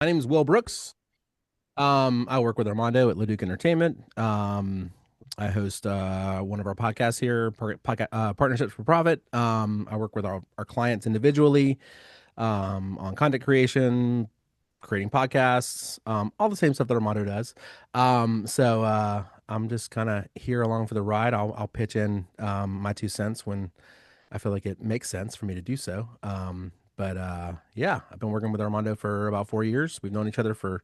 My name is Will Brooks. I work with Armando at Leduc Entertainment. I host one of our podcasts here, Partnerships for Profit. I work with our clients individually on content creation, creating podcasts, all the same stuff that Armando does. I'm just kind of here along for the ride. I'll pitch in my 2 cents when I feel like it makes sense for me to do so. Yeah, I've been working with Armando for about 4 years. We've known each other for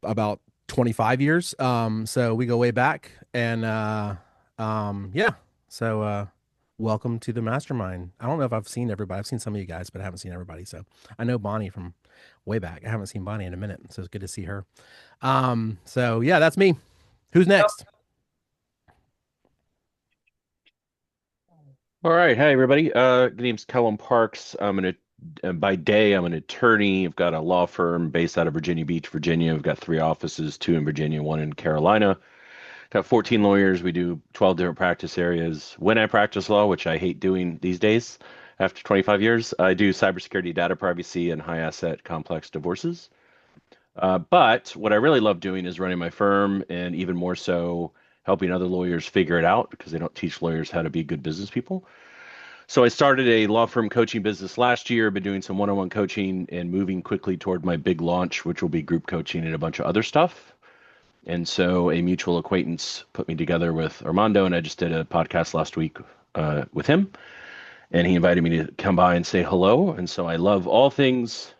about 25 years. So we go way back. Yeah. So welcome to the Mastermind. I don't know if I've seen everybody. I've seen some of you guys, but I haven't seen everybody. So I know Bonnie from way back. I haven't seen Bonnie in a minute. So it's good to see her. So yeah, that's me. Who's next? All right. Hi, everybody. The name's Callum Parks. By day, I'm an attorney. I've got a law firm based out of Virginia Beach, Virginia. I've got 3 offices, two in Virginia, one in Carolina. Got 14 lawyers. We do 12 different practice areas. When I practice law, which I hate doing these days after 25 years, I do cybersecurity, data privacy, and high asset complex divorces. But what I really love doing is running my firm and even more so helping other lawyers figure it out because they don't teach lawyers how to be good business people. So I started a law firm coaching business last year, been doing some one-on-one coaching and moving quickly toward my big launch, which will be group coaching and a bunch of other stuff. And so a mutual acquaintance put me together with Armando, and I just did a podcast last week with him. And he invited me to come by and say hello. And so I love all things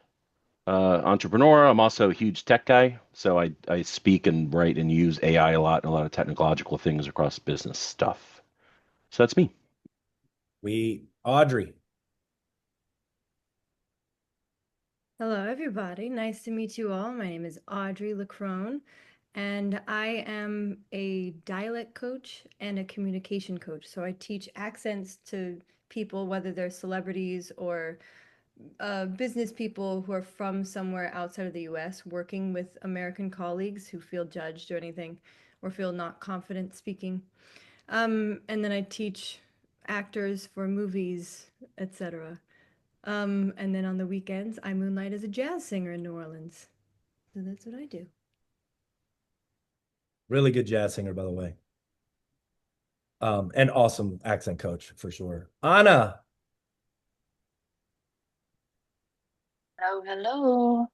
entrepreneur. I'm also a huge tech guy. So I speak and write and use AI a lot and a lot of technological things across business stuff. So that's me. Audrey. Hello, everybody. Nice to meet you all. My name is Audrey Lacrone, and I am a dialect coach and a communication coach. So I teach accents to people, whether they're celebrities or business people who are from somewhere outside of the US, working with American colleagues who feel judged or anything, or feel not confident speaking. And then I teach actors for movies, etc. And then on the weekends, I moonlight as a jazz singer in New Orleans. So that's what I do. Really good jazz singer, by the way. And awesome accent coach for sure. Anna. Hello, hello.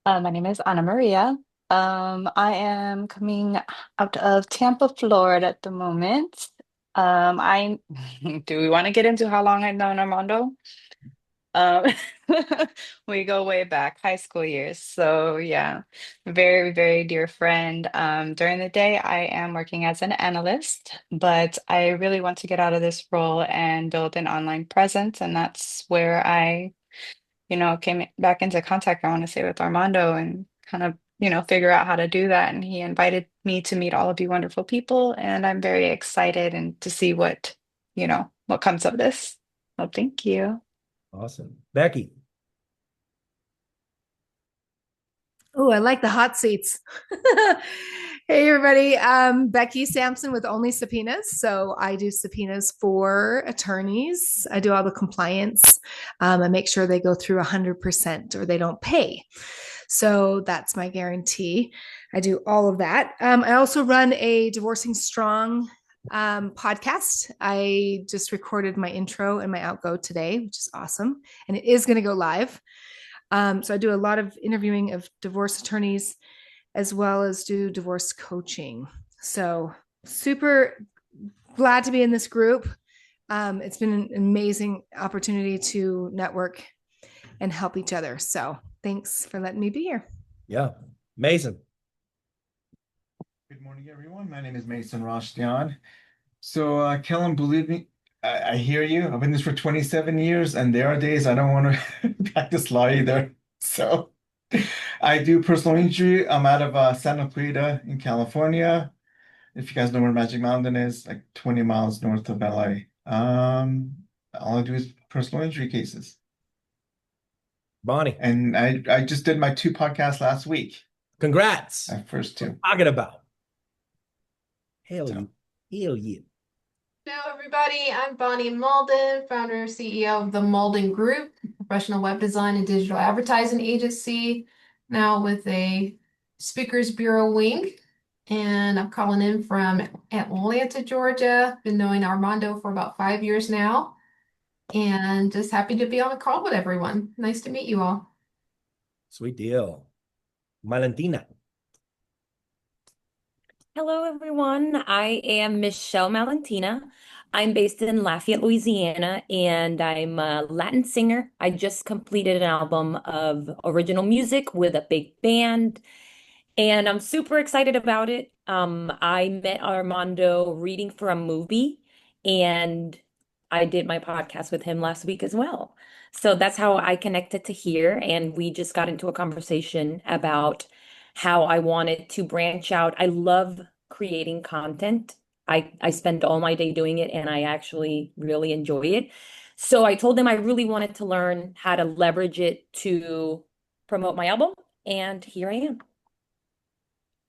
My name is Anna Maria. I am coming out of Tampa, Florida at the moment. I do we want to get into how long I've known Armando? Um, we go way back, high school years. So yeah, very, very dear friend. During the day, I am working as an analyst, but I really want to get out of this role and build an online presence, and that's where I came back into contact, I want to say, with Armando and kind of figure out how to do that. And he invited me to meet all of you wonderful people. And I'm very excited and to see what comes of this. Well, thank you. Awesome. Becky. Oh, I like the hot seats. Hey, everybody. Becky Sampson with Only Subpoenas. So I do subpoenas for attorneys. I do all the compliance. I make sure they go through 100% or they don't pay. So that's my guarantee. I do all of that. I also run a Divorcing Strong podcast. I just recorded my intro and my outgo today, which is awesome. And it is going to go live. So I do a lot of interviewing of divorce attorneys as well as do divorce coaching. So super glad to be in this group. It's been an amazing opportunity to network and help each other. So thanks for letting me be here. Yeah. Mason. Good morning, everyone. My name is Mason Roshdian. So, Kellen, believe me, I hear you. I've been this for 27 years, and there are days I don't want to practice law either. So, I do personal injury. I'm out of Santa Clarita in California. If you guys know where Magic Mountain is, like 20 miles north of LA. All I do is personal injury cases. Bonnie. And I just did my 2 podcasts last week. Congrats. My first two. Talking about. Hell So, yeah. Hell yeah. Hello, everybody. I'm Bonnie Malden, founder CEO of the Malden Group, professional web design and digital advertising agency, now with a speakers bureau wing. And I'm calling in from Atlanta, Georgia. Been knowing Armando for about 5 years now, and just happy to be on the call with everyone. Nice to meet you all. Sweet deal. Valentina. Hello, everyone. I am Michelle Malentina. I'm based in Lafayette, Louisiana, and I'm a Latin singer. I just completed an album of original music with a big band, and I'm super excited about it. I met Armando reading for a movie, and I did my podcast with him last week as well. So that's how I connected to here, and we just got into a conversation about how I wanted to branch out. I love creating content. I spend all my day doing it, and I actually really enjoy it. So I told him I really wanted to learn how to leverage it to promote my album, and here I am.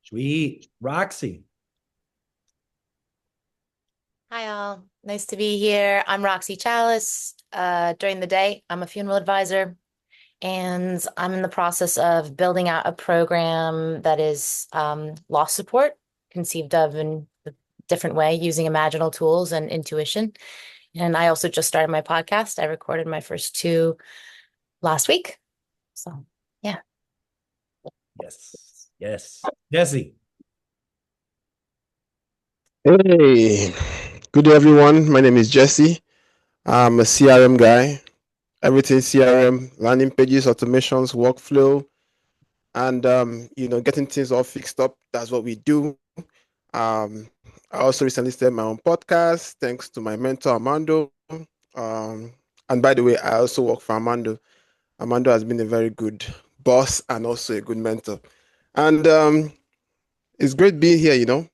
Sweet. Roxy. Hi, all. Nice to be here. I'm Roxy Chalice. During the day, I'm a funeral advisor, and I'm in the process of building out a program that is loss support, conceived of in a different way using imaginal tools and intuition. And I also just started my podcast. I recorded my first two last week. So, yeah. Yes. Yes. Jesse. Hey, good day, everyone. My name is Jesse. I'm a CRM guy. Everything CRM, landing pages, automations, workflow, and getting things all fixed up. That's what we do. I also recently started my own podcast, thanks to my mentor Armando. And by the way, I also work for Armando. Armando has been a very good boss and also a good mentor. And it's great being here.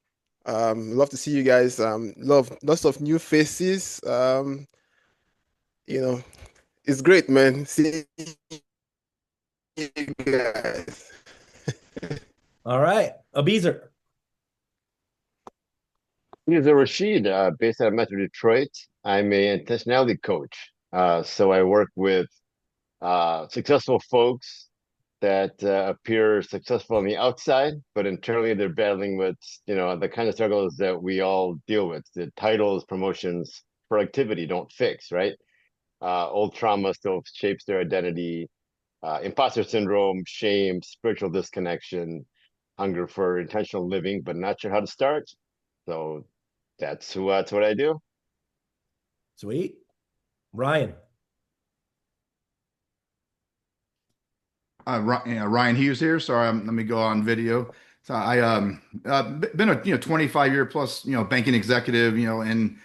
Love to see you guys. Love lots of new faces. You know, it's great, man. See you guys. All right. Abizer. Here's a Rashid, based out of Metro Detroit. I'm a intentionality coach. So I work with successful folks that appear successful on the outside, but internally they're battling with, the kind of struggles that we all deal with. The titles, promotions, productivity don't fix, right? Old trauma still shapes their identity. Imposter syndrome, shame, spiritual disconnection, hunger for intentional living, but not sure how to start. So that's what I do. Sweet. Ryan. Ryan Hughes here. Sorry, let me go on video. So I been a 25-year plus banking executive, and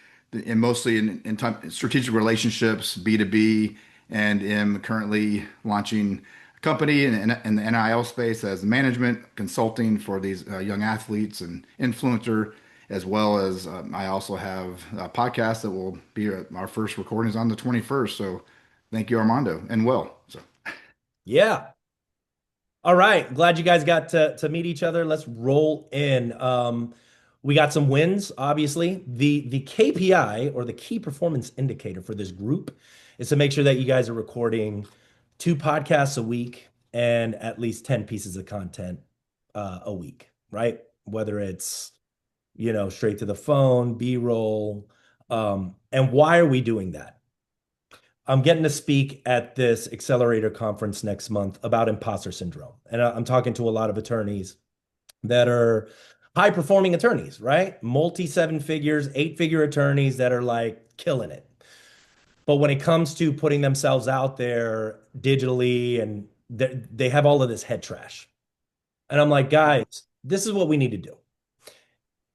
mostly in strategic relationships, B2B, and am currently launching a company in the NIL space as management consulting for these young athletes and influencer, as well as I also have a podcast that will be our first recording is on the 21st. So thank you, Armando, and Will. So Yeah. All right. Glad you guys got to meet each other. Let's roll in. We got some wins, obviously. The KPI or the key performance indicator for this group is to make sure that you guys are recording 2 podcasts a week and at least 10 pieces of content a week, right? Whether it's, straight to the phone, B-roll. And why are we doing that? I'm getting to speak at this accelerator conference next month about imposter syndrome. And I'm talking to a lot of attorneys that are high performing attorneys, right? Multi 7 figures, 8-figure attorneys that are like killing it. But when it comes to putting themselves out there digitally and they have all of this head trash. And I'm like, guys, this is what we need to do.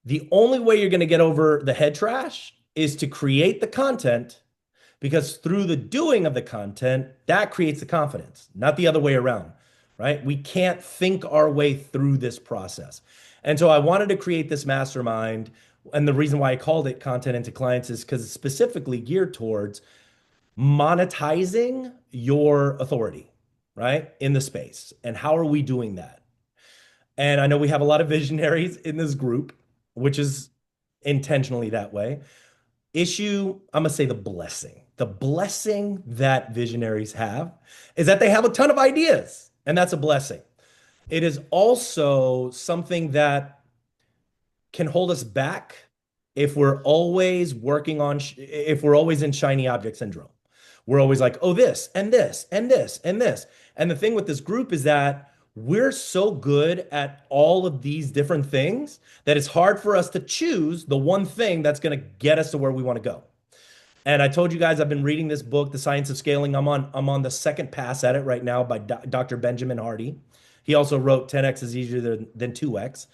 The only way you're going to get over the head trash is to create the content, because through the doing of the content, that creates the confidence, not the other way around, right? We can't think our way through this process. And so I wanted to create this mastermind. And the reason why I called it Content into Clients is because it's specifically geared towards monetizing your authority, right? In the space. And how are we doing that? And I know we have a lot of visionaries in this group, which is intentionally that way. I'm gonna say the blessing that visionaries have is that they have a ton of ideas, and that's a blessing. It is also something that can hold us back if we're always if we're always in shiny object syndrome. We're always like, oh, this and this and this and this. And the thing with this group is that we're so good at all of these different things that it's hard for us to choose the one thing that's going to get us to where we want to go. And I told you guys I've been reading this book, The Science of Scaling. I'm on the second pass at it right now by Dr. Benjamin Hardy. He also wrote 10x is easier than 2x.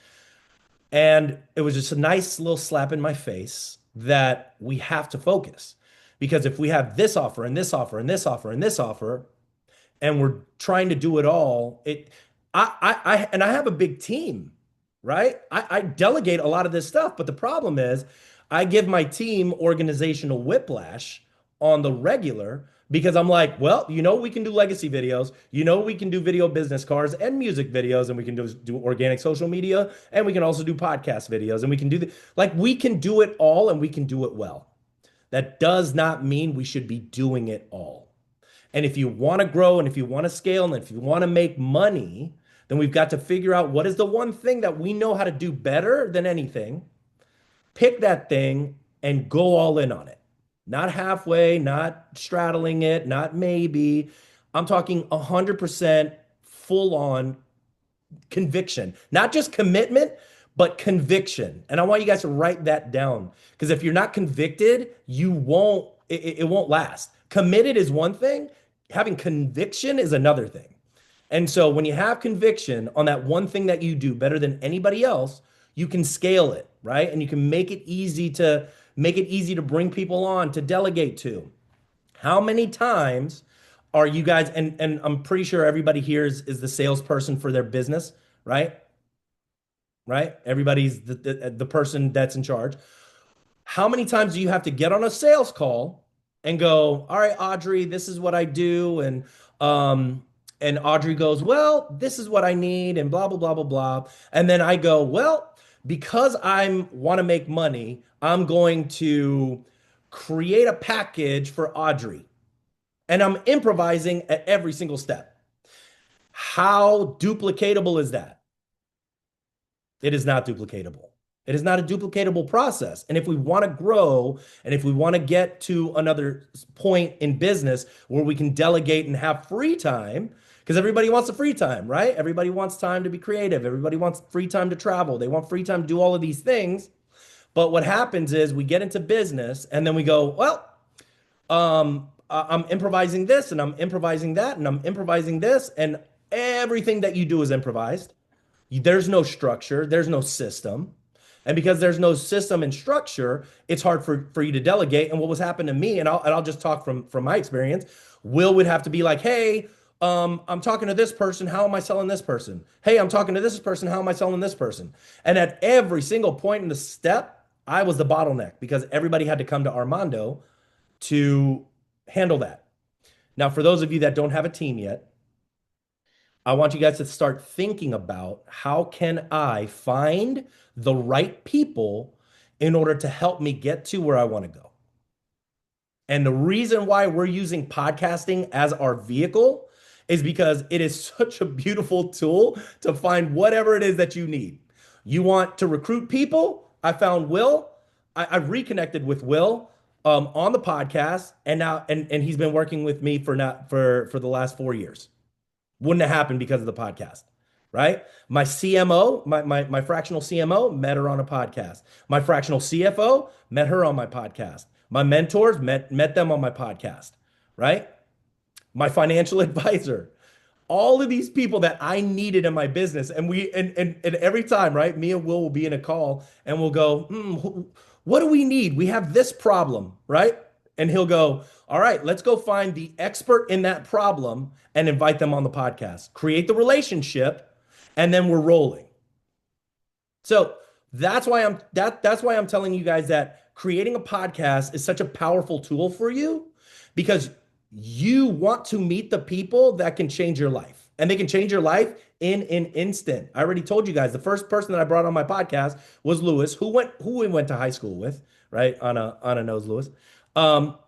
And it was just a nice little slap in my face that we have to focus. Because if we have this offer and this offer and this offer and this offer, and we're trying to do it all, and I have a big team, right? I delegate a lot of this stuff, but the problem is I give my team organizational whiplash on the regular because I'm like, well, we can do legacy videos, we can do video business cards and music videos, and we can do organic social media, and we can also do podcast videos, and we can we can do it all, and we can do it well. That does not mean we should be doing it all. And if you want to grow and if you want to scale and if you want to make money, then we've got to figure out what is the one thing that we know how to do better than anything. Pick that thing and go all in on it. Not halfway, not straddling it, not maybe. I'm talking 100% full on conviction, not just commitment, but conviction. And I want you guys to write that down because if you're not convicted, it won't last. Committed is one thing, having conviction is another thing. And so when you have conviction on that one thing that you do better than anybody else, you can scale it, right? And you can make it easy to bring people on, to delegate to. How many times are you guys, and I'm pretty sure everybody here is the salesperson for their business, right? Right? Everybody's the person that's in charge. How many times do you have to get on a sales call and go, all right, Audrey, this is what I do. And Audrey goes, well, this is what I need, and blah, blah, blah, blah, blah. And then I go, well, because I want to make money, I'm going to create a package for Audrey. And I'm improvising at every single step. How duplicatable is that? It is not duplicatable. It is not a duplicatable process. And if we want to grow and if we want to get to another point in business where we can delegate and have free time, because everybody wants the free time, right? Everybody wants time to be creative. Everybody wants free time to travel. They want free time to do all of these things. But what happens is we get into business and then we go, well, I'm improvising this and I'm improvising that and I'm improvising this, and everything that you do is improvised. There's no structure, there's no system. And because there's no system and structure, it's hard for you to delegate. And what was happening to me, and I'll just talk from my experience, Will would have to be like, hey, I'm talking to this person, how am I selling this person? Hey, I'm talking to this person, how am I selling this person? And at every single point in the step, I was the bottleneck because everybody had to come to Armando to handle that. Now, for those of you that don't have a team yet, I want you guys to start thinking about how can I find the right people in order to help me get to where I want to go. And the reason why we're using podcasting as our vehicle is because it is such a beautiful tool to find whatever it is that you need. You want to recruit people? I found Will. I've reconnected with Will on the podcast, and now and he's been working with me for the last 4 years. Wouldn't have happened because of the podcast, right? My CMO, my fractional CMO, met her on a podcast. My fractional CFO met her on my podcast. My mentors met them on my podcast, right? My financial advisor, all of these people that I needed in my business. And every time, right, me and Will be in a call and we'll go, what do we need? We have this problem, right? And he'll go, all right, let's go find the expert in that problem and invite them on the podcast. Create the relationship, and then we're rolling. So that's why I'm telling you guys that creating a podcast is such a powerful tool for you, because you want to meet the people that can change your life, and they can change your life in an instant. I already told you guys the first person that I brought on my podcast was Lewis, who we went to high school with, right? Anna knows Lewis. Um,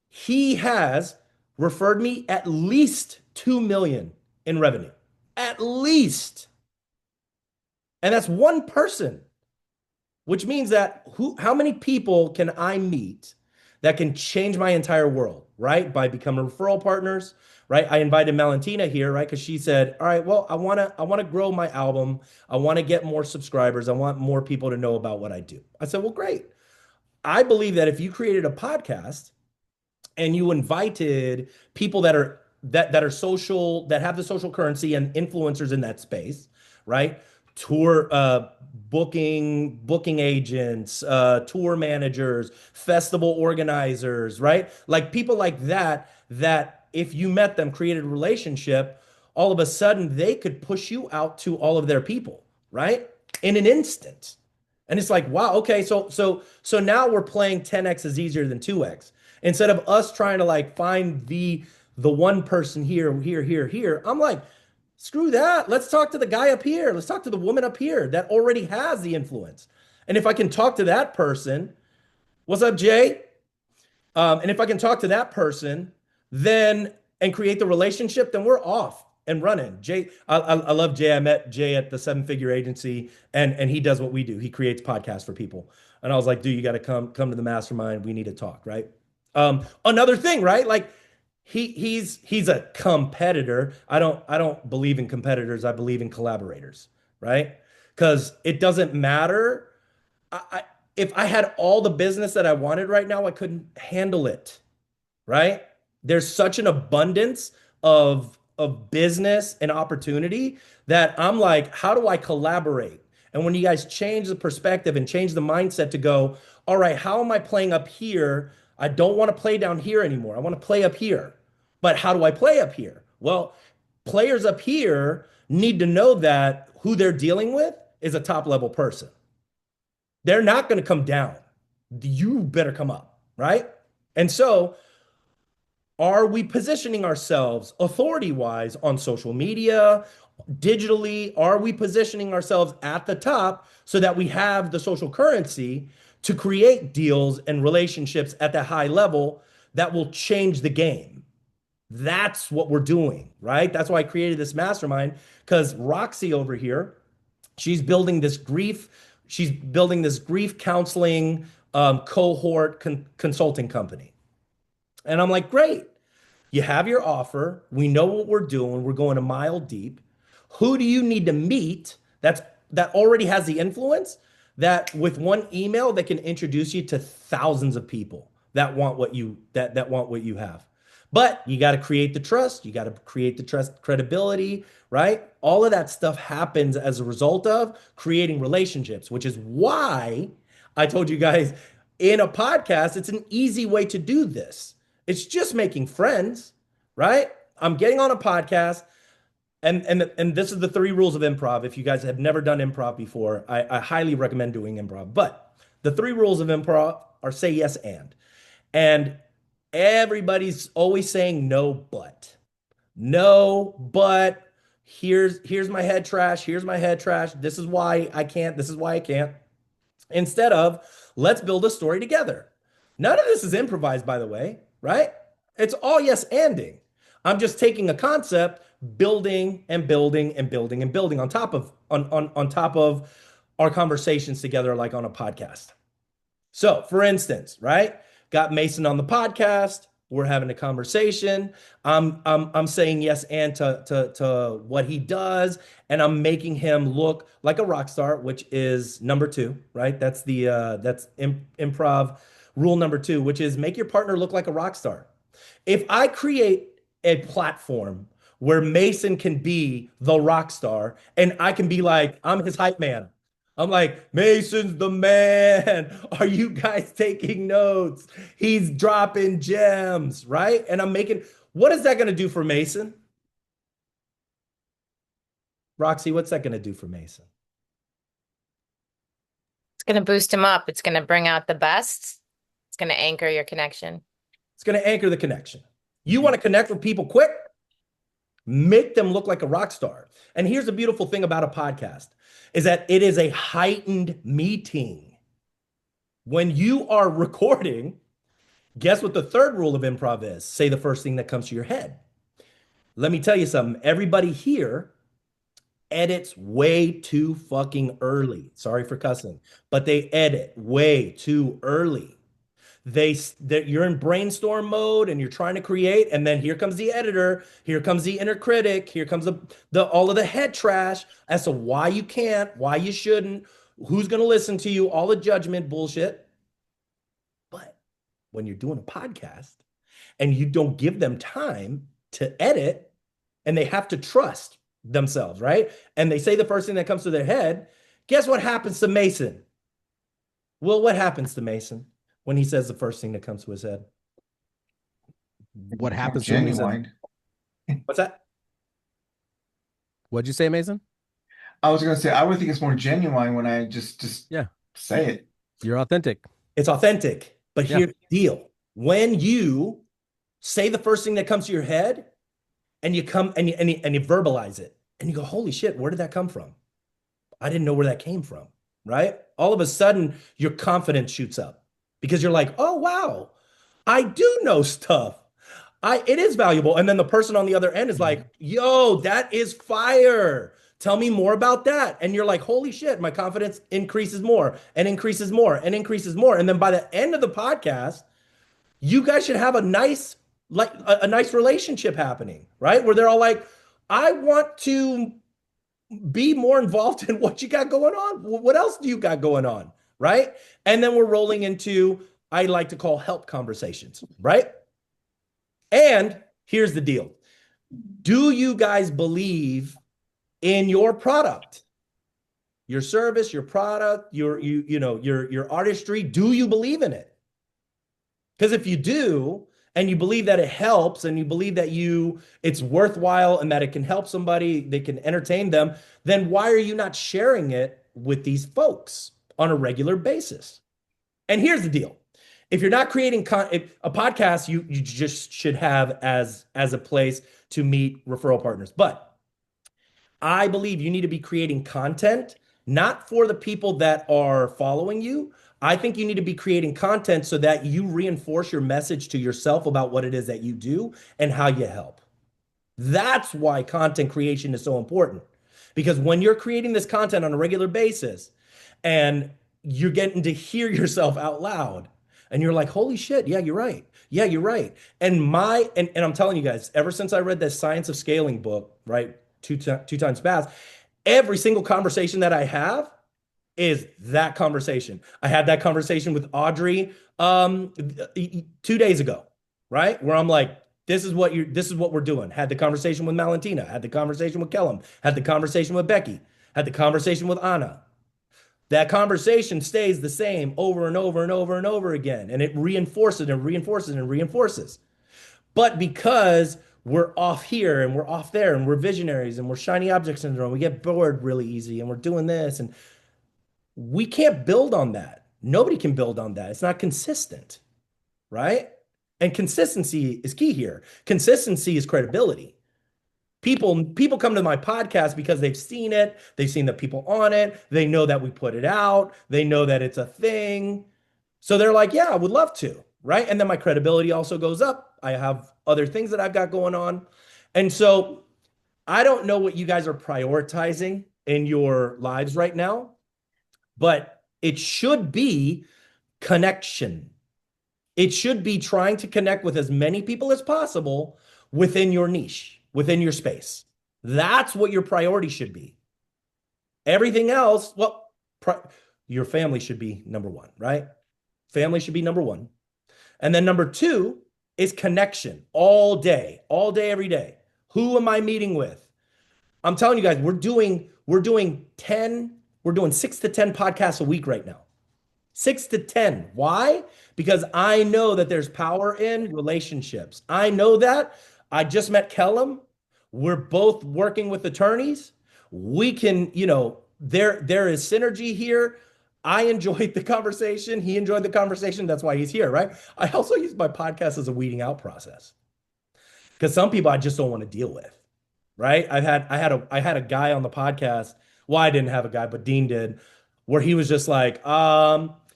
he has referred me at least 2 million in revenue. At least. And that's one person, which means that how many people can I meet that can change my entire world, right? By becoming referral partners, right? I invited Valentina here, right? Because she said, all right, well, I want to grow my album. I want to get more subscribers. I want more people to know about what I do. I said, well, great. I believe that if you created a podcast and you invited people that are social, that have the social currency and influencers in that space, right? Tour booking agents, tour managers, festival organizers, right? Like people like that, that if you met them, created a relationship, all of a sudden they could push you out to all of their people, right? In an instant. And it's like, wow, okay, so now we're playing 10x is easier than 2x. Instead of us trying to like find the one person here, I'm like, screw that. Let's talk to the guy up here. Let's talk to the woman up here that already has the influence. And if I can talk to that person, what's up, Jay? And if I can talk to that person, then and create the relationship, then we're off and running. Jay, I love Jay. I met Jay at the Seven Figure Agency, and he does what we do. He creates podcasts for people. And I was like, dude, you got to come to the mastermind. We need to talk, right? Another thing, right? Like he's a competitor. I don't believe in competitors. I believe in collaborators, right? Because it doesn't matter. I if I had all the business that I wanted right now, I couldn't handle it, right? There's such an abundance of business and opportunity that I'm like, how do I collaborate? And when you guys change the perspective and change the mindset to go, all right, how am I playing up here? I don't want to play down here anymore. I want to play up here. But how do I play up here? Well, players up here need to know that who they're dealing with is a top level person. They're not going to come down. You better come up, right? And so, are we positioning ourselves authority wise on social media, digitally? Are we positioning ourselves at the top so that we have the social currency to create deals and relationships at that high level that will change the game? That's what we're doing, right? That's why I created this mastermind, because Roxy over here, she's building this grief. She's building this grief counseling cohort consulting company. And I'm like, great. You have your offer. We know what we're doing. We're going a mile deep. Who do you need to meet that already has the influence that with one email that can introduce you to thousands of people that want what you have? But you got to create the trust. You got to create the trust, credibility, right? All of that stuff happens as a result of creating relationships, which is why I told you guys in a podcast, it's an easy way to do this. It's just making friends, right? I'm getting on a podcast, and this is the 3 rules of improv. If you guys have never done improv before, I highly recommend doing improv. But the 3 rules of improv are say yes and everybody's always saying no, but. No, but here's my head trash. Here's my head trash. This is why I can't. This is why I can't. Instead of let's build a story together. None of this is improvised, by the way, right? It's all yes anding. I'm just taking a concept, building and building and building and building on top of our conversations together, like on a podcast. So, for instance, right? Got Mason on the podcast. We're having a conversation. I'm saying yes and to what he does, and I'm making him look like a rock star, which is number 2, right? That's improv rule number 2, which is make your partner look like a rock star. If I create a platform where Mason can be the rock star and I can be like, I'm his hype man. I'm like, Mason's the man. Are you guys taking notes? He's dropping gems, right? And I'm making, what is that going to do for Mason? Roxy, what's that going to do for Mason? It's going to boost him up. It's going to bring out the best. It's going to anchor your connection. It's going to anchor the connection. You want to connect with people quick? Make them look like a rock star. And here's the beautiful thing about a podcast is that it is a heightened meeting. When you are recording, guess what the third rule of improv is? Say the first thing that comes to your head. Let me tell you something. Everybody here edits way too fucking early. Sorry for cussing, but they edit way too early. That you're in brainstorm mode and you're trying to create, and then here comes the editor, here comes the inner critic, here comes the all of the head trash as to why you can't, why you shouldn't, who's going to listen to you, all the judgment bullshit. But when you're doing a podcast and you don't give them time to edit and they have to trust themselves, right? And they say the first thing that comes to their head, guess what happens to Mason? Well, what happens to Mason when he says the first thing that comes to his head? What happens to him? Genuine. What's that? What'd you say, Mason? I was gonna say I would think it's more genuine when I just Yeah. say it. You're authentic. It's authentic. But Yeah. here's the deal. When you say the first thing that comes to your head and you come and you verbalize it and you go, holy shit, where did that come from? I didn't know where that came from, right? All of a sudden, your confidence shoots up because you're like, oh, wow, I do know stuff. It is valuable. And then the person on the other end is like, yo, that is fire. Tell me more about that. And you're like, holy shit, my confidence increases more and increases more and increases more. And then by the end of the podcast, you guys should have a nice, like a nice relationship happening, right? Where they're all like, I want to be more involved in what you got going on. What else do you got going on? Right. And then we're rolling into, I like to call help conversations, right? And here's the deal. Do you guys believe in your product, your service, your product, your artistry? Do you believe in it? Because if you do, and you believe that it helps, and you believe that it's worthwhile and that it can help somebody, they can entertain them, then why are you not sharing it with these folks on a regular basis? And here's the deal. If you're not creating a podcast, you just should have as a place to meet referral partners. But I believe you need to be creating content, not for the people that are following you. I think you need to be creating content so that you reinforce your message to yourself about what it is that you do and how you help. That's why content creation is so important. Because when you're creating this content on a regular basis and you're getting to hear yourself out loud and you're like, holy shit, yeah, you're right. Yeah, you're right. And I'm telling you guys, ever since I read this Science of Scaling book, right, two times fast, every single conversation that I have is that conversation. I had that conversation with Audrey 2 days ago, right? Where I'm like, this is what we're doing. Had the conversation with Valentina, had the conversation with Kellum, had the conversation with Becky, had the conversation with Anna. That conversation stays the same over and over and over and over again. And it reinforces and reinforces and reinforces. But because we're off here and we're off there and we're visionaries and we're shiny object syndrome, we get bored really easy and we're doing this and we can't build on that. Nobody can build on that. It's not consistent, right? And consistency is key here. Consistency is credibility. People come to my podcast because they've seen it, they've seen the people on it, they know that we put it out, they know that it's a thing. So they're like, yeah, I would love to, right? And then my credibility also goes up. I have other things that I've got going on. And so I don't know what you guys are prioritizing in your lives right now, but it should be connection. It should be trying to connect with as many people as possible within your niche, within your space. That's what your priority should be. Everything else, well, your family should be number one, right? Family should be number one. And then number two is connection all day, every day. Who am I meeting with? I'm telling you guys, we're doing 6 to 10 podcasts a week right now. 6 to 10. Why? Because I know that there's power in relationships. I know that. I just met Kellum. We're both working with attorneys. We can, there is synergy here. I enjoyed the conversation. He enjoyed the conversation. That's why he's here, right? I also use my podcast as a weeding out process because some people I just don't want to deal with, right? I had a guy on the podcast. Well, I didn't have a guy, but Dean did, where he was just like,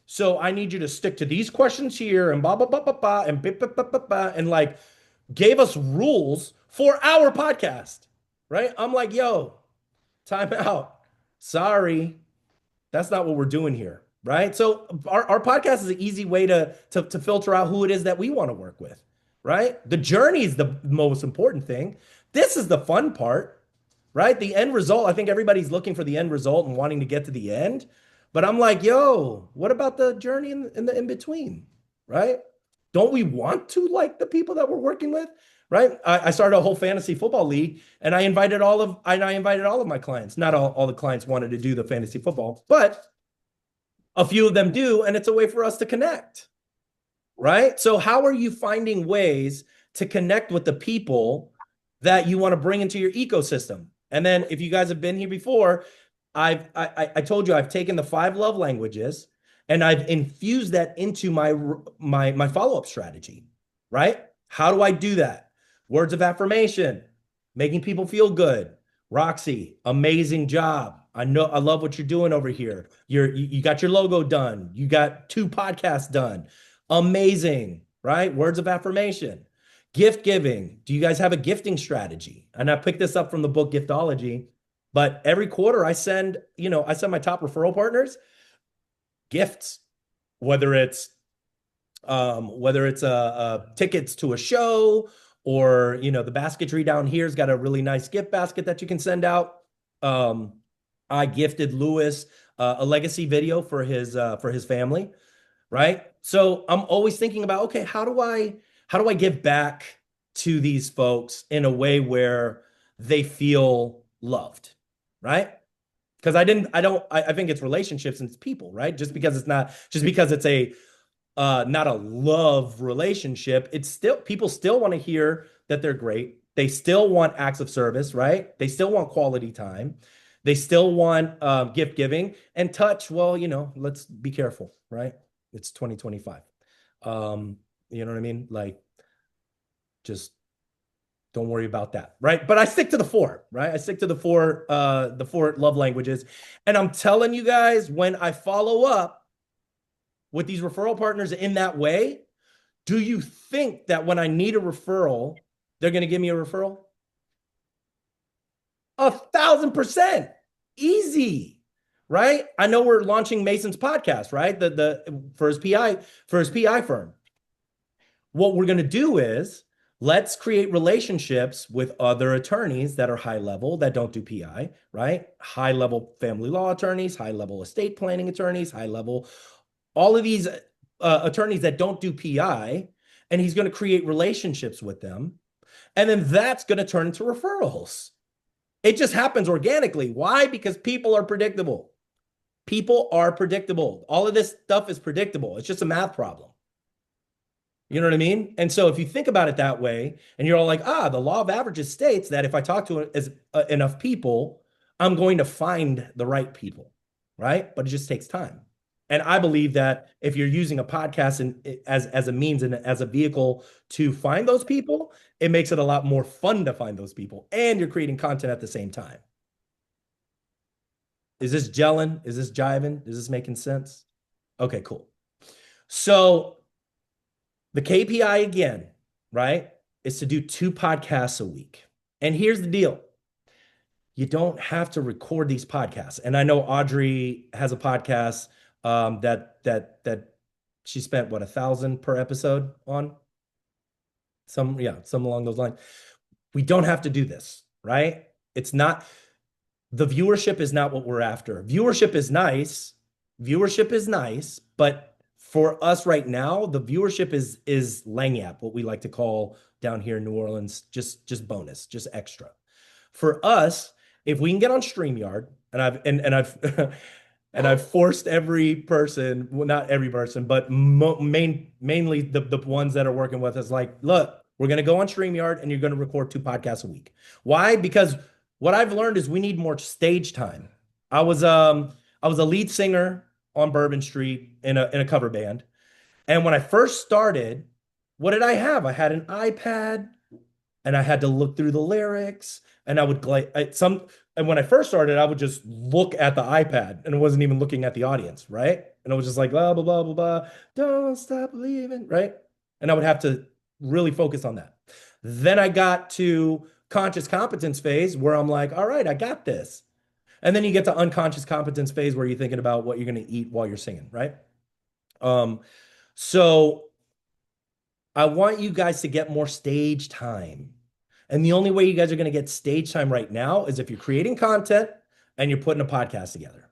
So I need you to stick to these questions here and blah blah blah blah blah and blah, blah, blah, blah, blah, and like gave us rules for our podcast, right? I'm like, yo, time out. Sorry, that's not what we're doing here, right? So our podcast is an easy way to filter out who it is that we want to work with, right? The journey is the most important thing. This is the fun part, right? The end result, I think everybody's looking for the end result and wanting to get to the end. But I'm like, yo, what about the journey in the in between, right? Don't we want to like the people that we're working with, right? I started a whole fantasy football league, and I invited all of my clients. Not all the clients wanted to do the fantasy football, but a few of them do, and it's a way for us to connect, right? So how are you finding ways to connect with the people that you want to bring into your ecosystem? And then if you guys have been here before, I told you I've taken the 5 love languages and I've infused that into my follow-up strategy, right? How do I do that? Words of affirmation, making people feel good. Roxy, amazing job. I know I love what you're doing over here. You got your logo done. You got 2 podcasts done. Amazing, right? Words of affirmation. Gift giving. Do you guys have a gifting strategy? And I picked this up from the book Giftology. But every quarter I send my top referral partners gifts, whether it's tickets to a show, or the basketry down here's got a really nice gift basket that you can send out. I gifted Lewis a legacy video for his family, right? So I'm always thinking about, okay, how do I give back to these folks in a way where they feel loved, right? Because I think it's relationships and it's people, right? Just because it's a not a love relationship, it's still, people still want to hear that they're great. They still want acts of service, right? They still want quality time. They still want gift giving and touch. Well, let's be careful, right? It's 2025. You know what I mean? Like, just don't worry about that, right? But I stick to the 4, right? I stick to the four love languages. And I'm telling you guys, when I follow up with these referral partners in that way, do you think that when I need a referral, they're going to give me a referral? 1,000%. Easy, right? I know we're launching Mason's podcast, right? For his PI firm. What we're going to do is let's create relationships with other attorneys that are high level, that don't do PI, right? High level family law attorneys, high level estate planning attorneys, high level, all of these attorneys that don't do PI, and he's going to create relationships with them. And then that's going to turn into referrals. It just happens organically. Why? Because people are predictable. People are predictable. All of this stuff is predictable. It's just a math problem. You know what I mean? And so if you think about it that way, and you're all like, the law of averages states that if I talk to enough people, I'm going to find the right people, right? But it just takes time. And I believe that if you're using a podcast as a means and as a vehicle to find those people, it makes it a lot more fun to find those people, and you're creating content at the same time. Is this gelling? Is this jiving? Is this making sense? Okay, cool. So the KPI again, right, is to do 2 podcasts a week. And here's the deal. You don't have to record these podcasts. And I know Audrey has a podcast that she spent, what, 1,000 per episode on? Some along those lines. We don't have to do this, right? It's not, the viewership is not what we're after. Viewership is nice. But for us right now, the viewership is lagniappe, what we like to call down here in New Orleans, just bonus, just extra. For us, if we can get on StreamYard, and I've and I've forced every person, well, not every person, but mainly the ones that are working with us, like, look, we're going to go on StreamYard and you're going to record 2 podcasts a week. Why? Because what I've learned is we need more stage time. I was a lead singer on Bourbon Street in a cover band. And when I first started, what did I have? I had an iPad and I had to look through the lyrics, and I would And when I first started, I would just look at the iPad and I wasn't even looking at the audience, right? And I was just like, blah, blah, blah, blah, blah. Don't stop believing, right? And I would have to really focus on that. Then I got to conscious competence phase where I'm like, all right, I got this. And then you get to unconscious competence phase where you're thinking about what you're going to eat while you're singing, right? So I want you guys to get more stage time. And the only way you guys are going to get stage time right now is if you're creating content and you're putting a podcast together.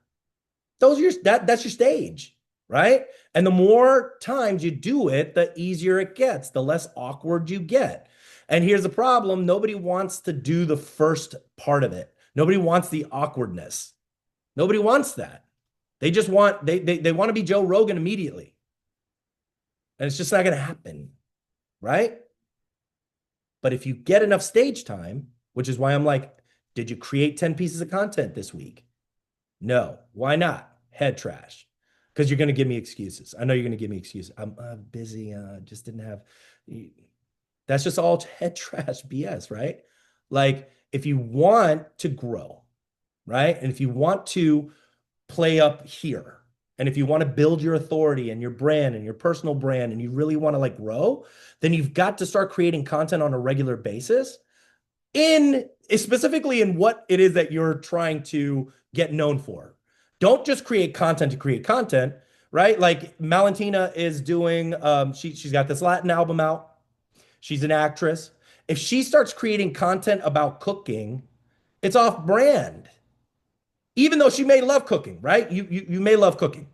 That's your stage, right? And the more times you do it, the easier it gets, the less awkward you get. And here's the problem, nobody wants to do the first part of it. Nobody wants the awkwardness. Nobody wants that. They just want they want to be Joe Rogan immediately. And it's just not going to happen, right? But if you get enough stage time, which is why I'm like, did you create 10 pieces of content this week? No. Why not? Head trash. Because you're going to give me excuses. I know you're going to give me excuses. I'm busy. Just didn't have. That's just all head trash BS, right? Like, if you want to grow, right? And if you want to play up here, and if you want to build your authority and your brand and your personal brand, and you really want to like grow, then you've got to start creating content on a regular basis in specifically in what it is that you're trying to get known for. Don't just create content to create content, right? Like Valentina is doing, she's got this Latin album out. She's an actress. If she starts creating content about cooking, it's off brand. Even though she may love cooking, right? You may love cooking.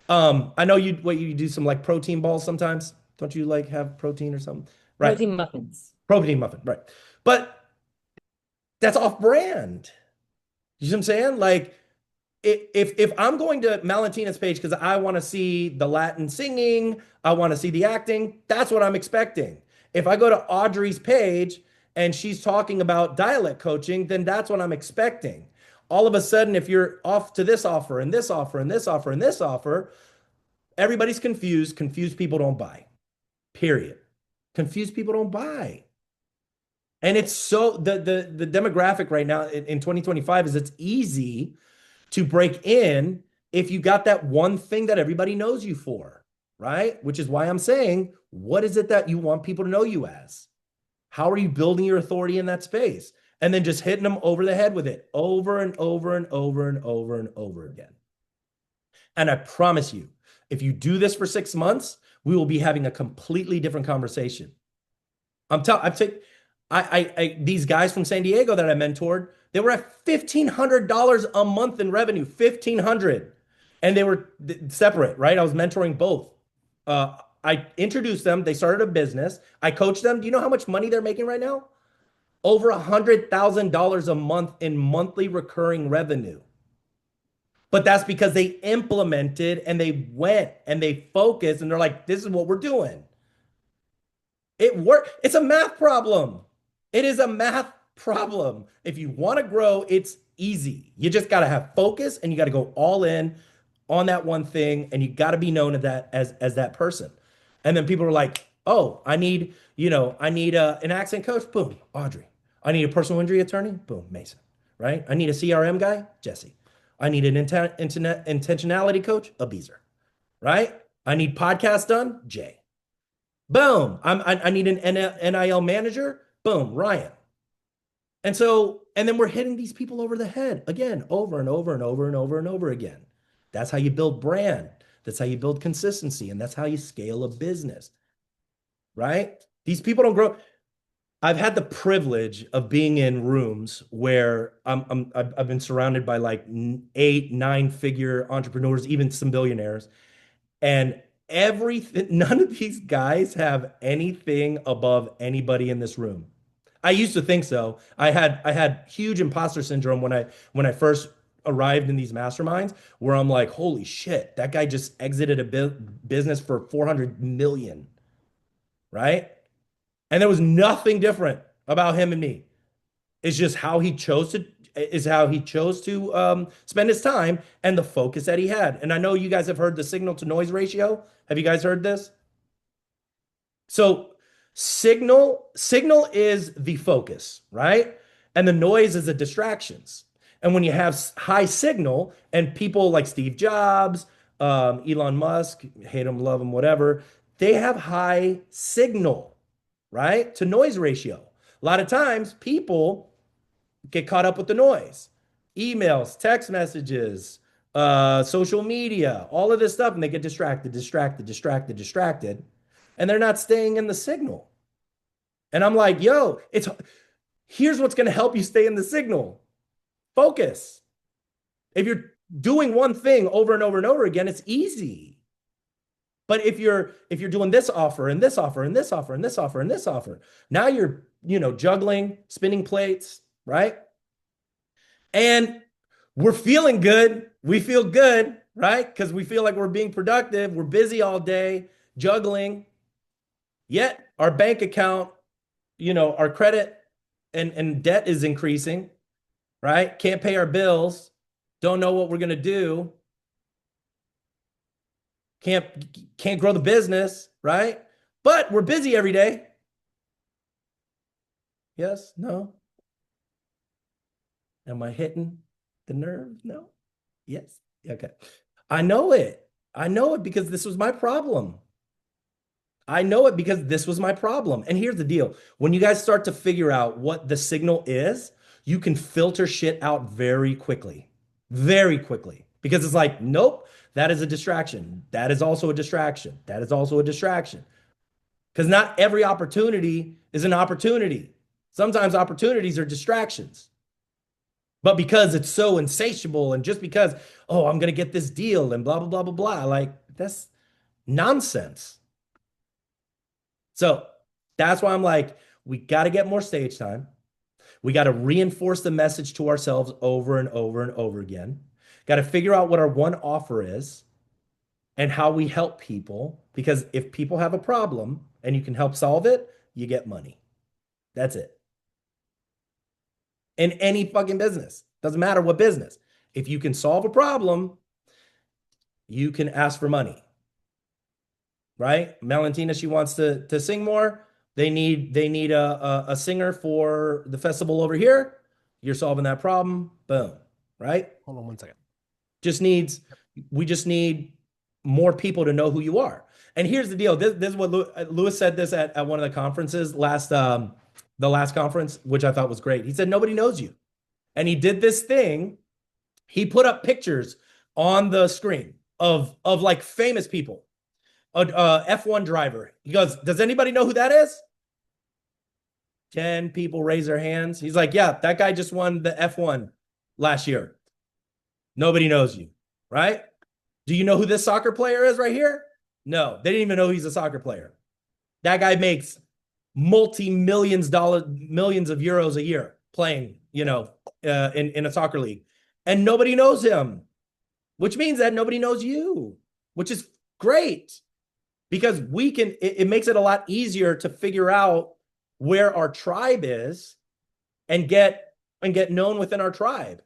I know you do some like protein balls sometimes. Don't you like have protein or something? Right. Protein muffins. Protein muffin, right. But that's off brand. You see what I'm saying? Like if I'm going to Valentina's page because I want to see the Latin singing, I want to see the acting, that's what I'm expecting. If I go to Audrey's page and she's talking about dialect coaching, then that's what I'm expecting. All of a sudden, if you're off to this offer and this offer and this offer and this offer, everybody's confused. Confused people don't buy. Period. Confused people don't buy. And it's so the demographic right now in 2025 is it's easy to break in if you got that one thing that everybody knows you for, right? Which is why I'm saying, what is it that you want people to know you as? How are you building your authority in that space? And then just hitting them over the head with it over and over and over and over and over again. And I promise you, if you do this for 6 months, we will be having a completely different conversation. These guys from San Diego that I mentored, they were at $1,500 a month in revenue, 1,500, and they were separate, right? I was mentoring both. I introduced them. They started a business. I coached them. Do you know how much money they're making right now? Over $100,000 a month in monthly recurring revenue. But that's because they implemented and they went and they focused and they're like, this is what we're doing. It worked. It's a math problem. It is a math problem. If you want to grow, it's easy. You just got to have focus and you got to go all in on that one thing and you got to be known as that person. And then people are like, "Oh, I need an accent coach." Boom, Audrey. I need a personal injury attorney. Boom, Mason. Right? I need a CRM guy, Jesse. I need an intentionality coach, Abizer. Right? I need podcast done, Jay. Boom. I need an NIL manager. Boom, Ryan. And then we're hitting these people over the head again, over and over and over and over and over again. That's how you build brand. That's how you build consistency. And that's how you scale a business, right? These people don't grow. I've had the privilege of being in rooms where I've been surrounded by like 8, 9-figure entrepreneurs, even some billionaires. And none of these guys have anything above anybody in this room. I used to think so. I had huge imposter syndrome when I first arrived in these masterminds where I'm like, holy shit, that guy just exited a business for 400 million, right? And there was nothing different about him and me. It's just how he chose to spend his time and the focus that he had. And I know you guys have heard the signal to noise ratio. Have you guys heard this? So signal is the focus, right? And the noise is the distractions. And when you have high signal and people like Steve Jobs, Elon Musk, hate him, love him, whatever, they have high signal, right? To noise ratio. A lot of times people get caught up with the noise, emails, text messages, social media, all of this stuff, and they get distracted, and they're not staying in the signal. And I'm like, yo, here's what's going to help you stay in the signal. Focus. If you're doing one thing over and over and over again, it's easy. But if you're doing this offer and this offer and this offer and this offer and this offer, now you're, juggling, spinning plates, right? And we're feeling good. We feel good, right? Because we feel like we're being productive. We're busy all day, juggling. Yet our bank account, our credit and debt is increasing, right? Can't pay our bills. Don't know what we're going to do. Can't grow the business, right? But we're busy every day. Yes? No? Am I hitting the nerve? No? Yes? Okay. I know it. I know it because this was my problem. I know it because this was my problem. And here's the deal. When you guys start to figure out what the signal is, you can filter shit out very quickly. Very quickly. Because it's like, nope, that is a distraction. That is also a distraction. That is also a distraction. Because not every opportunity is an opportunity. Sometimes opportunities are distractions. But because it's so insatiable and just because, oh, I'm going to get this deal and blah, blah, blah, blah, blah, like that's nonsense. So that's why I'm like, we got to get more stage time. We got to reinforce the message to ourselves over and over and over again. Got to figure out what our one offer is and how we help people. Because if people have a problem and you can help solve it, you get money. That's it. In any fucking business, doesn't matter what business. If you can solve a problem, you can ask for money. Right? Valentina, she wants to sing more. They need a singer for the festival over here. You're solving that problem. Boom. Right? Hold on one second. We just need more people to know who you are. And here's the deal. This is what Lewis said this at one of the conferences the last conference, which I thought was great. He said, nobody knows you. And he did this thing. He put up pictures on the screen of like famous people. A F1 driver. He goes, does anybody know who that is? 10 people raise their hands. He's like, yeah, that guy just won the F1 last year. Nobody knows you, right? Do you know who this soccer player is right here? No, they didn't even know he's a soccer player. That guy makes millions of euros a year playing, in a soccer league. And nobody knows him, which means that nobody knows you, which is great. Because it makes it a lot easier to figure out where our tribe is and get known within our tribe.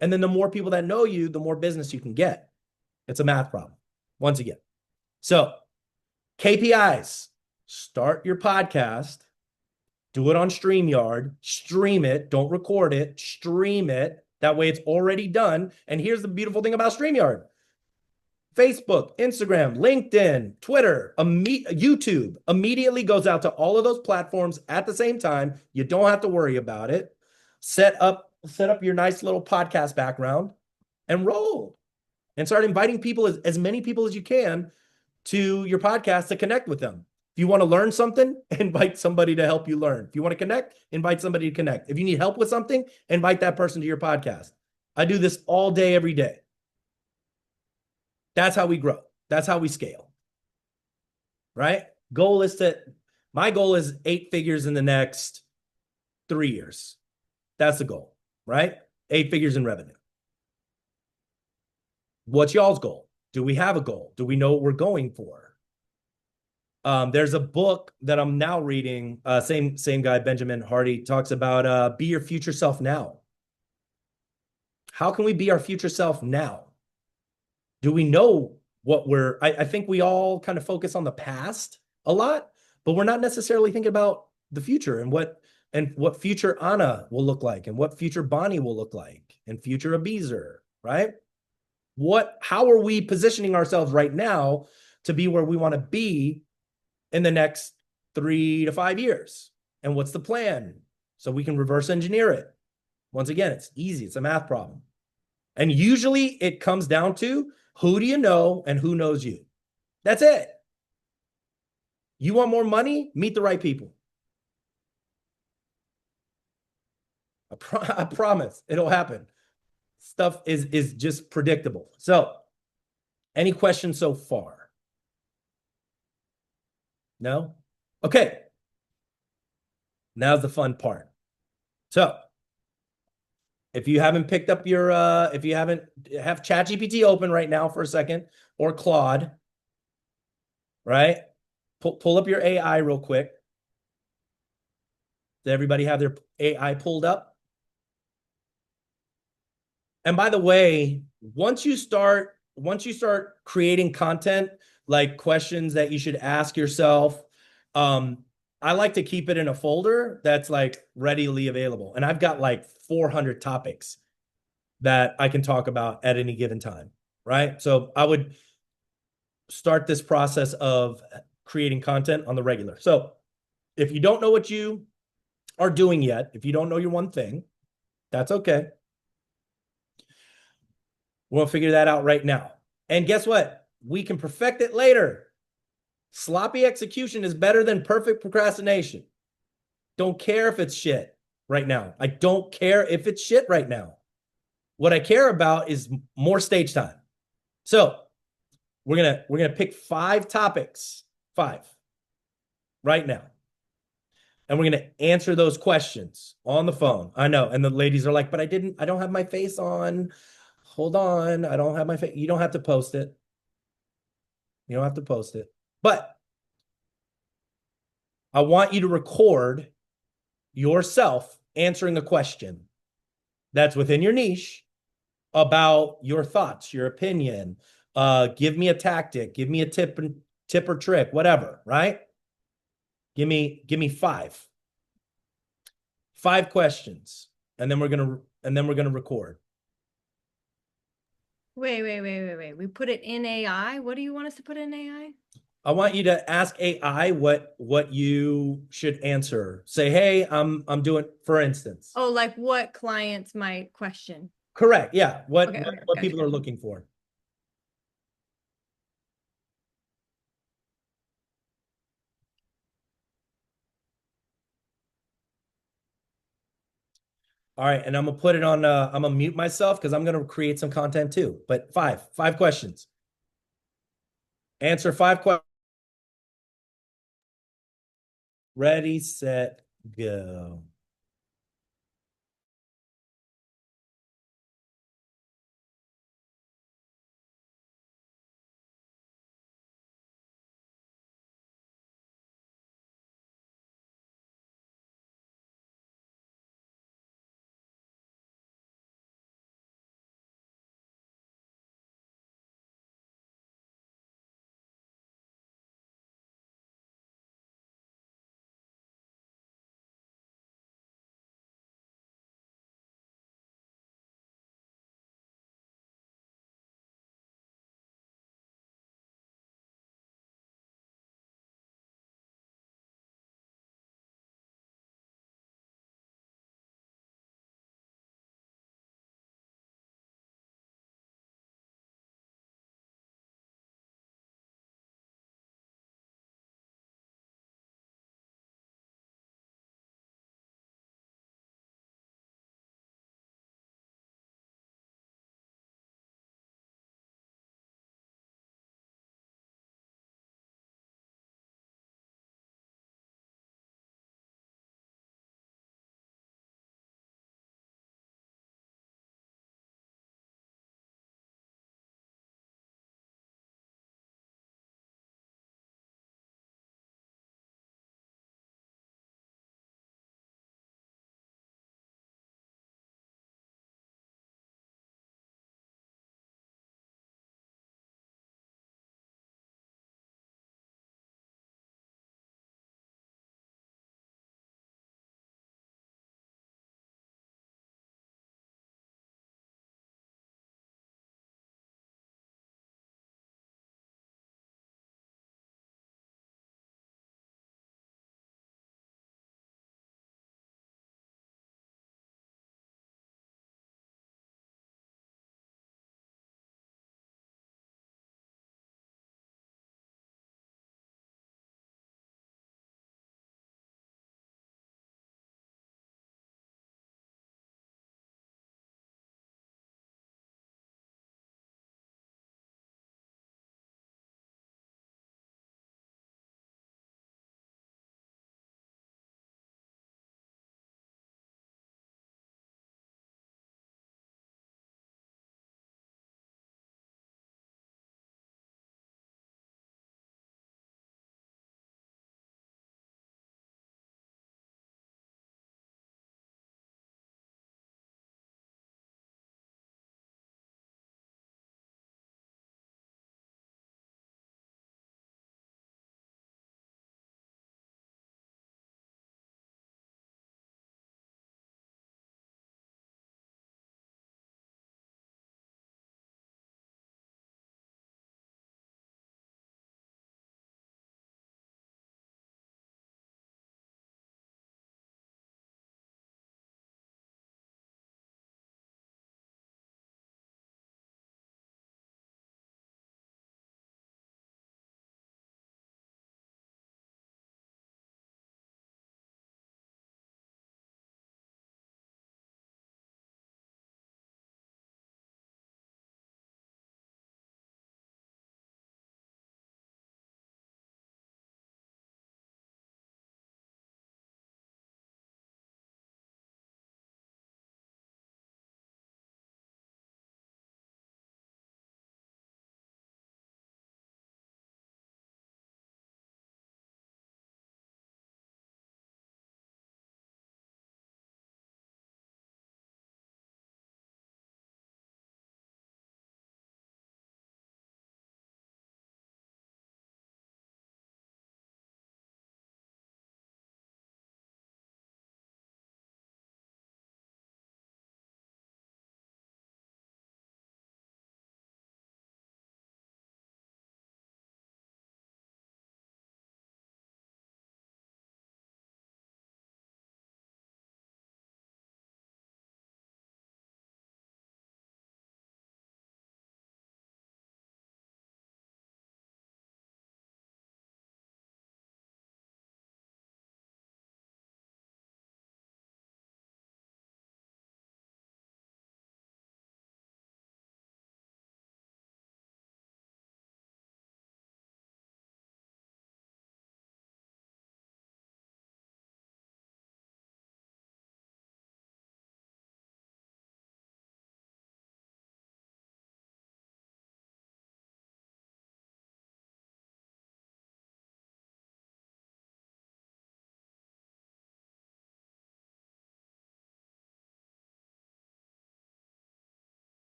And then the more people that know you, the more business you can get. It's a math problem, once again. So KPIs, start your podcast, do it on StreamYard, stream it, don't record it, stream it. That way it's already done. And here's the beautiful thing about StreamYard. Facebook, Instagram, LinkedIn, Twitter, YouTube immediately goes out to all of those platforms at the same time. You don't have to worry about it. Set up your nice little podcast background and roll and start inviting people, as many people as you can, to your podcast to connect with them. If you want to learn something, invite somebody to help you learn. If you want to connect, invite somebody to connect. If you need help with something, invite that person to your podcast. I do this all day, every day. That's how we grow. That's how we scale. Right? My goal is 8 figures in the next 3 years. That's the goal, right? 8 figures in revenue. What's y'all's goal? Do we have a goal? Do we know what we're going for? There's a book that I'm now reading. Same guy, Benjamin Hardy, talks about be your future self now. How can we be our future self now? Do we know what I think we all kind of focus on the past a lot, but we're not necessarily thinking about the future and what future Anna will look like and what future Bonnie will look like. and future a Beezer, right? How are we positioning ourselves right now to be where we want to be in the next 3 to 5 years? And what's the plan? So we can reverse engineer it. Once again, it's easy. It's a math problem. And usually it comes down to who do you know and who knows you? That's it. You want more money? Meet the right people. I promise it'll happen. Stuff is just predictable. So, any questions so far? No? Okay. Now's the fun part. So, if you haven't picked up your if you haven't have ChatGPT open right now for a second, or Claude, right? Pull up your AI real quick. Did everybody have their AI pulled up? And by the way, once you start creating content, like questions that you should ask yourself, I like to keep it in a folder that's like readily available. And I've got like 400 topics that I can talk about at any given time, right? So I would start this process of creating content on the regular. So if you don't know what you are doing yet, if you don't know your one thing, that's okay. We'll figure that out right now. And guess what? We can perfect it later. Sloppy execution is better than perfect procrastination. Don't care if it's shit right now. I don't care if it's shit right now. What I care about is more stage time. So we're gonna pick 5 topics, 5, right now. And we're gonna answer those questions on the phone. I know. And the ladies are like, but I don't have my face on. Hold on. I don't have my face. You don't have to post it. You don't have to post it. But I want you to record yourself answering a question that's within your niche about your thoughts, your opinion. Give me a tactic, give me a tip or trick, whatever, right? Give me 5. 5 questions, and then we're gonna record. Wait. We put it in AI. What do you want us to put in AI? I want you to ask AI what you should answer. Say, hey, I'm doing, for instance. Oh, like what clients might question. Correct. Yeah. What Okay, what gotcha. people are looking for. All right, and I'm gonna put it on. I'm gonna mute myself because I'm gonna create some content too. But 5 questions. Answer 5 questions. Ready, set, go.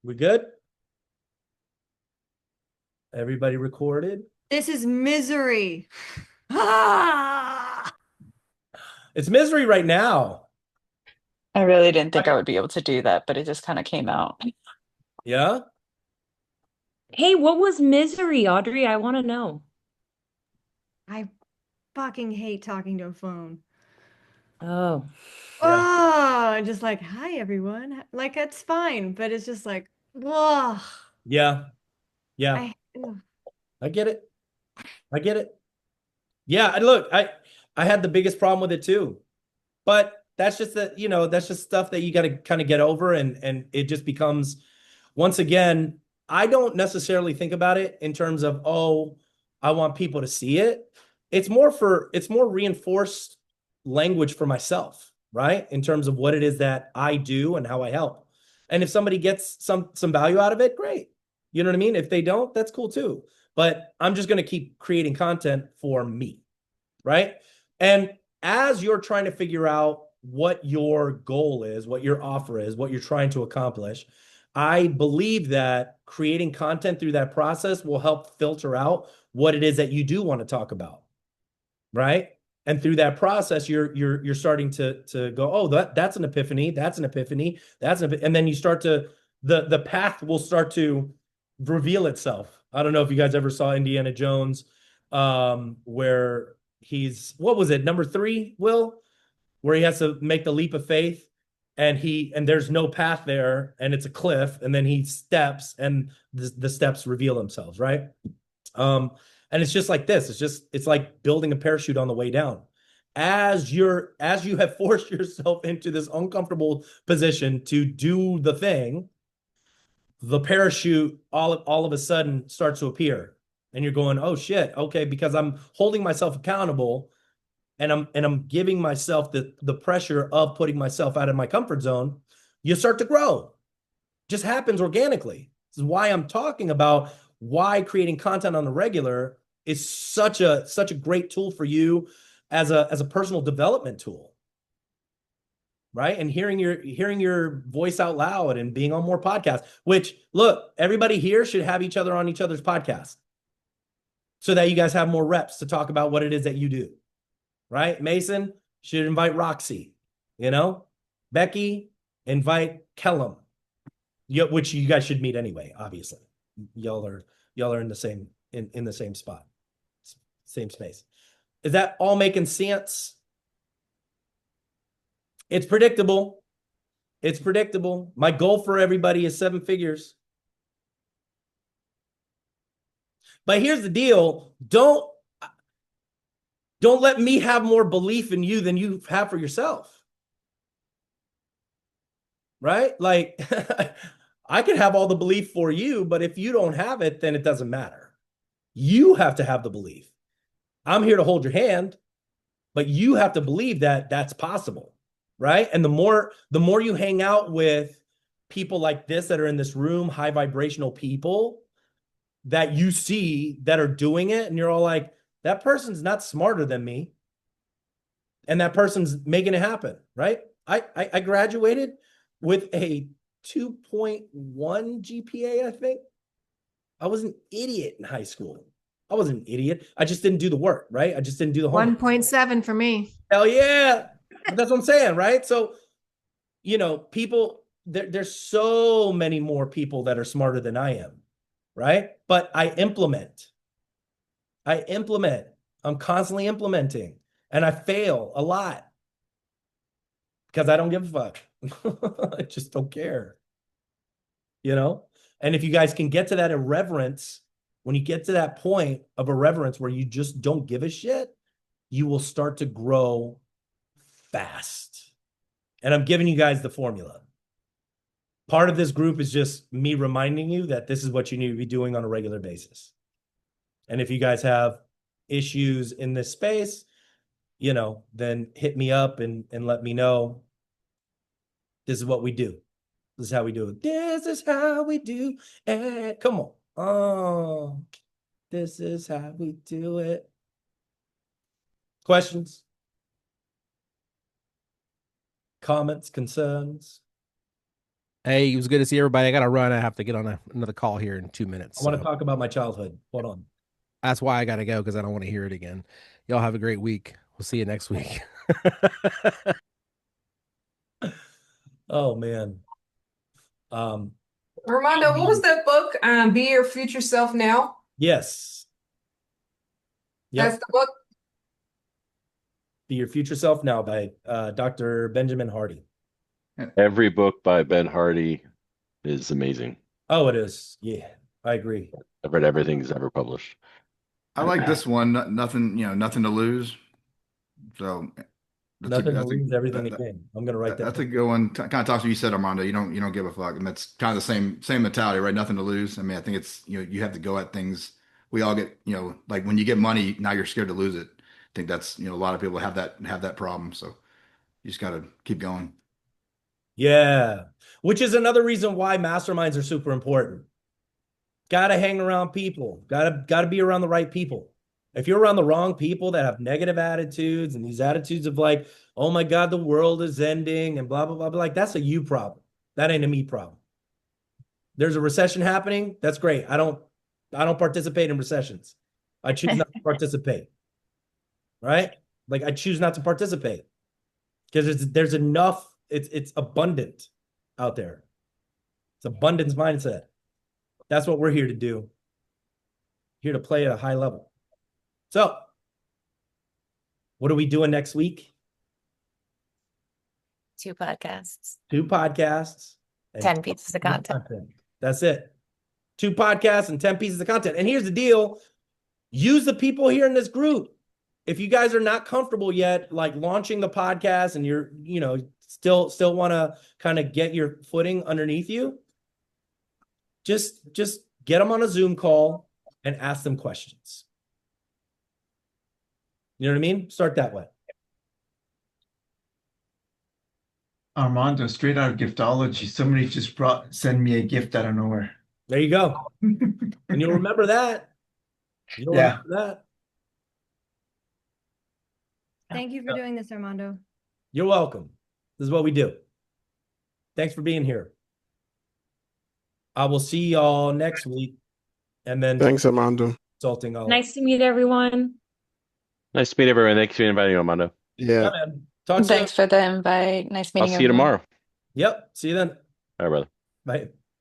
We good? Everybody recorded? This is misery. Ah! It's misery right now. I really didn't think I would be able to do that, but it just kind of came out. Yeah? Hey, what was misery, Audrey? I want to know. I fucking hate talking to a phone. Oh, Yeah. Oh, just like, hi everyone. Like it's fine, but it's just like, whoa. Yeah. Yeah. Ugh. I get it. I get it. Yeah, and look, I had the biggest problem with it too. But that's just that's just stuff that you got to kind of get over, and it just becomes, once again, I don't necessarily think about it in terms of, oh, I want people to see it. It's more reinforced language for myself, right? In terms of what it is that I do and how I help. And if somebody gets some value out of it, great. You know what I mean? If they don't, that's cool too. But I'm just going to keep creating content for me, right? And as you're trying to figure out what your goal is, what your offer is, what you're trying to accomplish, I believe that creating content through that process will help filter out what it is that you do want to talk about, right? And through that process, you're starting to go, oh, that's an epiphany, that's an epiphany, and then you start to the path will start to reveal itself. I don't know if you guys ever saw Indiana Jones, where he's, what was it, number 3, Will, where he has to make the leap of faith, and there's no path there, and it's a cliff, and then he steps, and the steps reveal themselves, right? And it's just like this. It's like building a parachute on the way down. As you have forced yourself into this uncomfortable position to do the thing, the parachute all of a sudden starts to appear. And you're going, oh shit, okay, because I'm holding myself accountable, and I'm giving myself the pressure of putting myself out of my comfort zone, you start to grow. Just happens organically. This is why I'm talking about why creating content on the regular is such a great tool for you as a personal development tool, right? And hearing your voice out loud and being on more podcasts, which, look, everybody here should have each other on each other's podcast so that you guys have more reps to talk about what it is that you do, right? Mason should invite Roxy, Becky, invite Kellum, which you guys should meet anyway, obviously. Y'all are in the same spot, same space. Is that all making sense? It's predictable. It's predictable. My goal for everybody is 7 figures. But here's the deal. Don't let me have more belief in you than you have for yourself. Right? Like, I can have all the belief for you, but if you don't have it, then it doesn't matter. You have to have the belief. I'm here to hold your hand, but you have to believe that that's possible, right? And the more you hang out with people like this that are in this room, high vibrational people that you see that are doing it, and you're all like, that person's not smarter than me, and that person's making it happen, right? I graduated with a 2.1 GPA, I think. I was an idiot in high school. I wasn't an idiot. I just didn't do the work, right? I just didn't do the homework. 1.7 for me. Hell yeah. That's what I'm saying, right? So, people, there's so many more people that are smarter than I am, right? But I implement. I'm constantly implementing, and I fail a lot because I don't give a fuck. I just don't care, And if you guys can get to that irreverence, when you get to that point of irreverence where you just don't give a shit, you will start to grow fast. And I'm giving you guys the formula. Part of this group is just me reminding you that this is what you need to be doing on a regular basis. And if you guys have issues in this space, then hit me up and let me know. This is what we do. This is how we do it. This is how we do it. Come on. Oh, this is how we do it. Questions? Comments, concerns? Hey, it was good to see everybody. I got to run. I have to get on another call here in 2 minutes. I want to So talk about my childhood. Hold on. that's why I got to go because I don't want to hear it again. Y'all have a great week. We'll see you next week. Oh man. Armando, what was that book? Be Your Future Self Now. Yes. That's Yep. the book. Be Your Future Self Now by Dr. Benjamin Hardy. Every book by Ben Hardy is amazing. Oh, it is. Yeah, I agree. I've read everything he's ever published. I like this one. Nothing, nothing to lose. So Nothing to lose, everything to that, gain. I'm gonna write that that's a down. good one. Kind of talks to you said, Armando. You don't give a fuck, and that's kind of the same mentality, right? Nothing to lose. I mean, I think it's you have to go at things. We all get like when you get money, now you're scared to lose it. I think that's a lot of people have that problem. So you just got to keep going. Yeah. Which is another reason why masterminds are super important. Gotta hang around people. Gotta be around the right people. If you're around the wrong people that have negative attitudes and these attitudes of like, oh my God, the world is ending and blah, blah, blah, blah, like that's a you problem. That ain't a me problem. There's a recession happening. That's great. I don't participate in recessions. I choose not to participate. Right? Like I choose not to participate because there's enough, it's abundant out there. It's abundance mindset. That's what we're here to do. Here to play at a high level. So, what are we doing next week? 2 podcasts. 2 podcasts and 10 pieces of content. That's it. 2 podcasts and 10 pieces of content. And here's the deal. Use the people here in this group. If you guys are not comfortable yet, like launching the podcast and you're, still want to kind of get your footing underneath you, just get them on a Zoom call and ask them questions. You know what I mean? Start that way. Armando, straight out of giftology. Somebody just send me a gift out of nowhere. There you go. And you'll remember that. You'll remember that. Thank you for doing this, Armando. You're welcome. This is what we do. Thanks for being here. I will see y'all next week. And then Thanks, Armando. consulting. Nice to meet everyone. Nice to meet everyone. Thanks for inviting me, Armando. Yeah. Man. Talk soon. Thanks for the invite. Nice I'll meeting see you everyone. tomorrow. Yep. See you then. All right, brother. Bye.